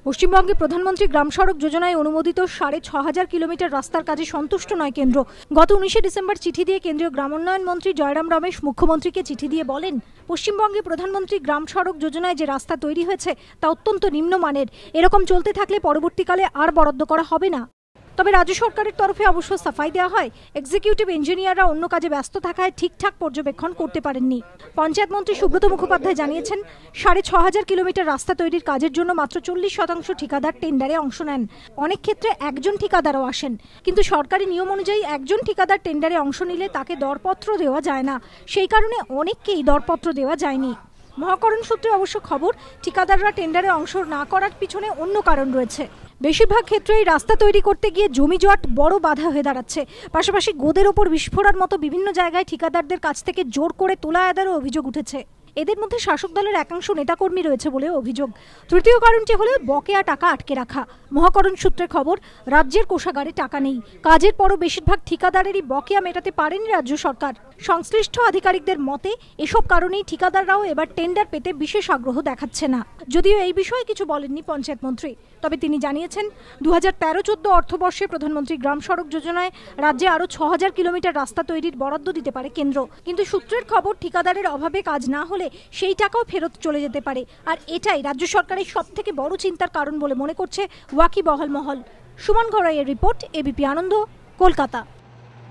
পশ্চিমবঙ্গে প্রধানমন্ত্রী গ্রাম সড়ক যোজনায় অনুমোদিত ৬,৫০০ কিলোমিটার রাস্তার কাজে সন্তুষ্ট নয় কেন্দ্র। গত ১৯ ডিসেম্বর চিঠি দিয়ে কেন্দ্রীয় গ্রামোন্নয়ন মন্ত্রী জয়রাম রমেশ মুখ্যমন্ত্রীকে চিঠি দিয়ে বলেন, পশ্চিমবঙ্গে প্রধানমন্ত্রী গ্রাম সড়ক যোজনায় যে রাস্তা তৈরি হয়েছে তা অত্যন্ত নিম্নমানের। এরকম চলতে থাকলে পরবর্তীকালে আর বরাদ্দ করা হবে না। তবে রাজ্য সরকারের তরফে অবশ্য সাফাই দেওয়া হয়, এক্সিকিউটিভ ইঞ্জিনিয়াররা অন্য কাজে ব্যস্ত থাকায় ঠিকঠাক পর্যবেক্ষণ করতে পারেননি। পঞ্চায়েত মন্ত্রী সুব্রত মুখোপাধ্যায় জানিয়েছেন, ৬,৫০০ কিলোমিটার রাস্তা তৈরির কাজের জন্য মাত্র ৪০% ঠিকাদার টেন্ডারে অংশ নেন। অনেক ক্ষেত্রে একজন ঠিকাদারও আসেন, কিন্তু সরকারি নিয়ম অনুযায়ী একজন ঠিকাদার টেন্ডারে অংশ নিলে তাকে দরপত্র দেওয়া যায় না। সেই কারণে অনেককেই দরপত্র দেওয়া যায়নি। মহাকরণ সূত্রে অবশ্য খবর, ঠিকাদাররা টেন্ডারে অংশ না করার পিছনে অন্য কারণ রয়েছে। বেশিরভাগ ক্ষেত্রেই রাস্তা তৈরি করতে গিয়ে জমি জট বড় বাধা হয়ে দাঁড়াচ্ছে। পাশাপাশি গোদের ওপর বিস্ফোরণের মতো বিভিন্ন জায়গায় ঠিকাদারদের কাছ থেকে জোর করে তোলা আদায়েরও অভিযোগ উঠেছে। এদের মধ্যে শাসক দলের একাংশ নেতাকর্মী রয়েছে বলে অভিযোগ। তৃতীয় কারণটি হলো বকেয়া টাকা আটকে রাখা। মহাকরণ সূত্রে খবর, রাজ্যের কোষাগারে টাকা নেই। কাজের পরও বেশিরভাগ ঠিকাদারেরই বকেয়া মেটাতে পারেনি রাজ্য সরকার। সংশ্লিষ্ট আধিকারিকদের মতে এসব কারণেই ঠিকাদাররাও এবার টেন্ডার পেতে বিশেষ আগ্রহ দেখাচ্ছে না। যদিও এই বিষয়ে কিছু বলেননি পঞ্চায়েত মন্ত্রী, তবে তিনি জানিয়েছেন ২০১৩-১৪ অর্থবর্ষে প্রধানমন্ত্রী গ্রাম সড়ক যোজনায় রাজ্যে আরও ৬,০০০ কিলোমিটার রাস্তা তৈরির বরাদ্দ দিতে পারে কেন্দ্র। কিন্তু সূত্রের খবর, ঠিকাদারের অভাবে কাজ না হলে সেই টাকাও ফেরত চলে যেতে পারে। আর এটাই রাজ্য সরকারের সবথেকে বড় চিন্তার কারণ বলে মনে করছে ওয়াকিবহাল মহল। সুমন ঘরাইয়ের রিপোর্ট, এবিপি আনন্দ, কলকাতা।